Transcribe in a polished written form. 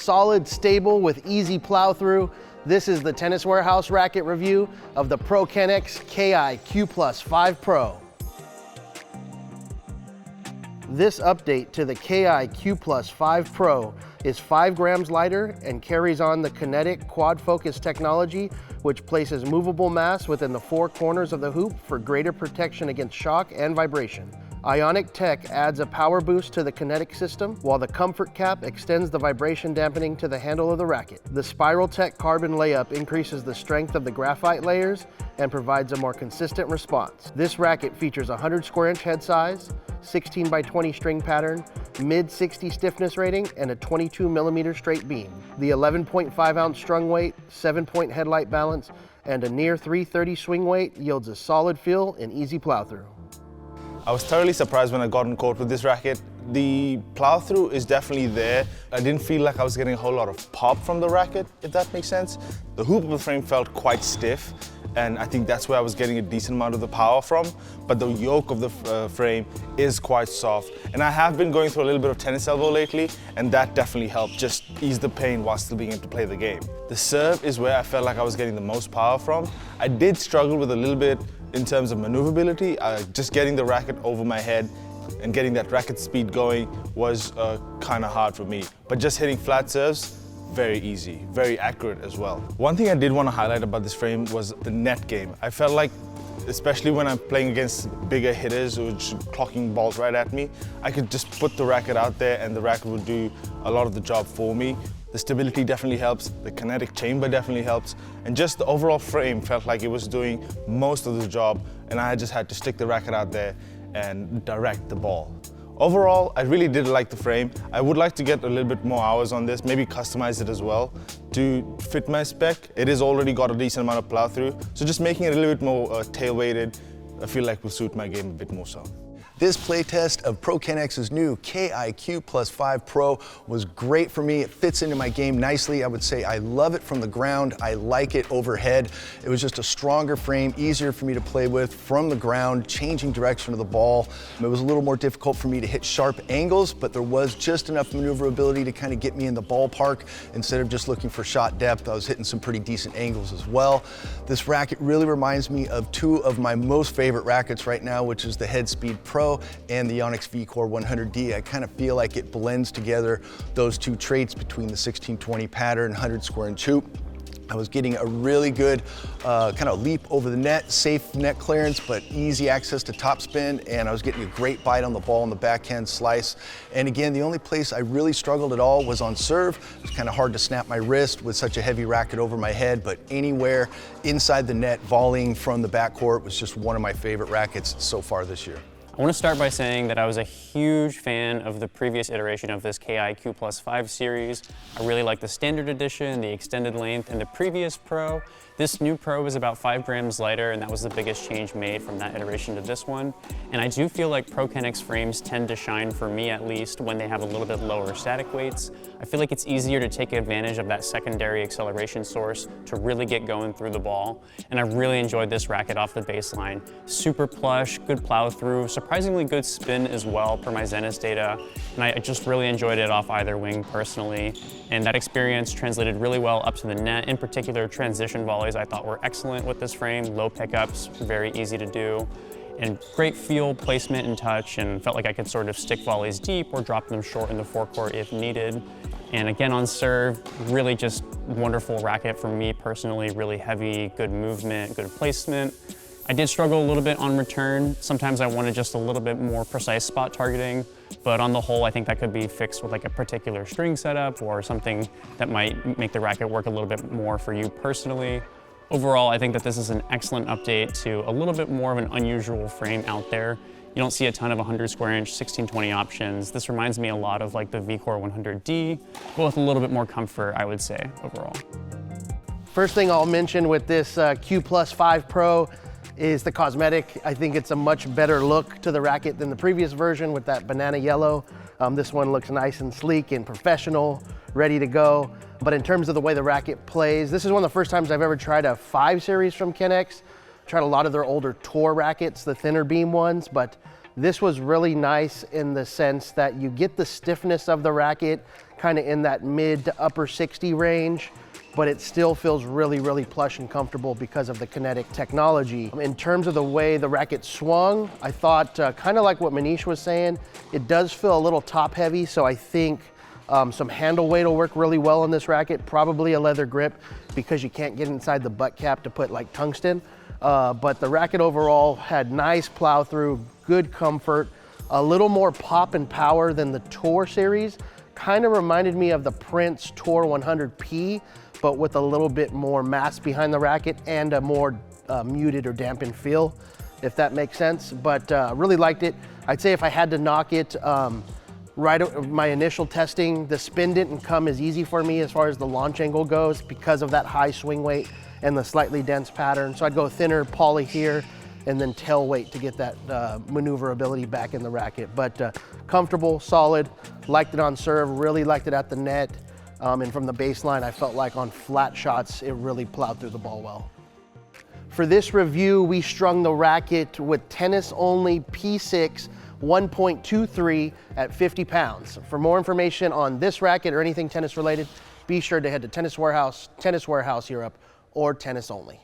solid, stable with easy plow through. This is the Tennis Warehouse racket review of the ProKennex Ki Q+ 5 Pro. This update to the Ki Q+ 5 Pro is 5 grams lighter and carries on the Kinetic Quadfocus technology, which places movable mass within the 4 corners of the hoop for greater protection against shock and vibration. Ionic Tech adds a power boost to the Kinetic system, while the Comfort Cap extends the vibration dampening to the handle of the racket. The Spiral Tech carbon layup increases the strength of the graphite layers and provides a more consistent response. This racket features a 100 square inch head size, 16 by 20 string pattern, mid 60 stiffness rating, and a 22 millimeter straight beam. The 11.5 ounce strung weight, 7-point headlight balance, and a near 330 swing weight yields a solid feel and easy plow through. I was thoroughly surprised when I got on court with this racket. The plow through is definitely there. I didn't feel like I was getting a whole lot of pop from the racket, if that makes sense. The hoop of the frame felt quite stiff, and I think that's where I was getting a decent amount of the power from. But the yoke of the frame is quite soft. And I have been going through a little bit of tennis elbow lately, and that definitely helped just ease the pain while still being able to play the game. The serve is where I felt like I was getting the most power from. I did struggle with a little bit in terms of maneuverability. Just getting the racket over my head and getting that racket speed going was kind of hard for me. But just hitting flat serves, very easy, very accurate as well. One thing I did want to highlight about this frame was the net game. I felt like, especially when I'm playing against bigger hitters who are just clocking balls right at me, I could just put the racket out there and the racket would do a lot of the job for me. The stability definitely helps, the kinetic chamber definitely helps, and just the overall frame felt like it was doing most of the job, and I just had to stick the racket out there and direct the ball. Overall, I really did like the frame. I would like to get a little bit more hours on this, maybe customize it as well to fit my spec. It has already got a decent amount of plow through, so just making it a little bit more tail weighted, I feel like will suit my game a bit more so. This playtest of ProKennex's new Ki Q+ 5 Pro was great for me. It fits into my game nicely. I would say I love it from the ground. I like it overhead. It was just a stronger frame, easier for me to play with from the ground, changing direction of the ball. It was a little more difficult for me to hit sharp angles, but there was just enough maneuverability to kind of get me in the ballpark. Instead of just looking for shot depth, I was hitting some pretty decent angles as well. This racket really reminds me of 2 of my most favorite rackets right now, which is the Headspeed Pro and the Yonex V-Core 100D. I kind of feel like it blends together those 2 traits between the 1620 pattern, 100 square inch hoop. I was getting a really good kind of leap over the net, safe net clearance, but easy access to topspin, and I was getting a great bite on the ball on the backhand slice. And again, the only place I really struggled at all was on serve. It was kind of hard to snap my wrist with such a heavy racket over my head, but anywhere inside the net, volleying from the backcourt was just one of my favorite rackets so far this year. I want to start by saying that I was a huge fan of the previous iteration of this Ki Q+ 5 series. I really like the standard edition, the extended length, and the previous Pro. This new Pro is about 5 grams lighter, and that was the biggest change made from that iteration to this one. And I do feel like ProKennex frames tend to shine, for me at least, when they have a little bit lower static weights. I feel like it's easier to take advantage of that secondary acceleration source to really get going through the ball. And I really enjoyed this racket off the baseline. Super plush, good plow through, surprisingly good spin as well per my Zenith data. And I just really enjoyed it off either wing personally. And that experience translated really well up to the net. In particular, transition volleys I thought were excellent with this frame. Low pickups, very easy to do. And great feel, placement, and touch, and felt like I could sort of stick volleys deep or drop them short in the forecourt if needed. And again, on serve, really just wonderful racket for me personally, really heavy, good movement, good placement. I did struggle a little bit on return. Sometimes I wanted just a little bit more precise spot targeting, but on the whole, I think that could be fixed with like a particular string setup or something that might make the racket work a little bit more for you personally. Overall, I think that this is an excellent update to a little bit more of an unusual frame out there. You don't see a ton of 100 square inch 1620 options. This reminds me a lot of like the V-Core 100D, but with a little bit more comfort, I would say, overall. First thing I'll mention with this Q+ 5 Pro is the cosmetic. I think it's a much better look to the racket than the previous version with that banana yellow. This one looks nice and sleek and professional, ready to go. But in terms of the way the racket plays, this is one of the first times I've ever tried a 5 series from Kennex. Tried a lot of their older tour rackets, the thinner beam ones, but This was really nice in the sense that you get the stiffness of the racket kind of in that mid to upper 60 range, but it still feels really, really plush and comfortable because of the Kinetic technology. In terms of the way the racket swung, I thought kind of like what Manish was saying, it does feel a little top heavy, so I think some handle weight will work really well on this racket, probably a leather grip because you can't get inside the butt cap to put like tungsten. But the racket overall had nice plow through, good comfort, a little more pop and power than the Tour series. Kind of reminded me of the Prince Tour 100P, but with a little bit more mass behind the racket and a more muted or dampened feel, if that makes sense. But really liked it. I'd say if I had to knock it, my initial testing, the spin didn't come as easy for me as far as the launch angle goes because of that high swing weight and the slightly dense pattern. So I'd go thinner poly here and then tail weight to get that maneuverability back in the racket. But comfortable, solid, liked it on serve, really liked it at the net. And from the baseline, I felt like on flat shots, it really plowed through the ball well. For this review, we strung the racket with tennis-only P6 1.23 at 50 pounds. For more information on this racket or anything tennis related, be sure to head to Tennis Warehouse Europe, or Tennis Only.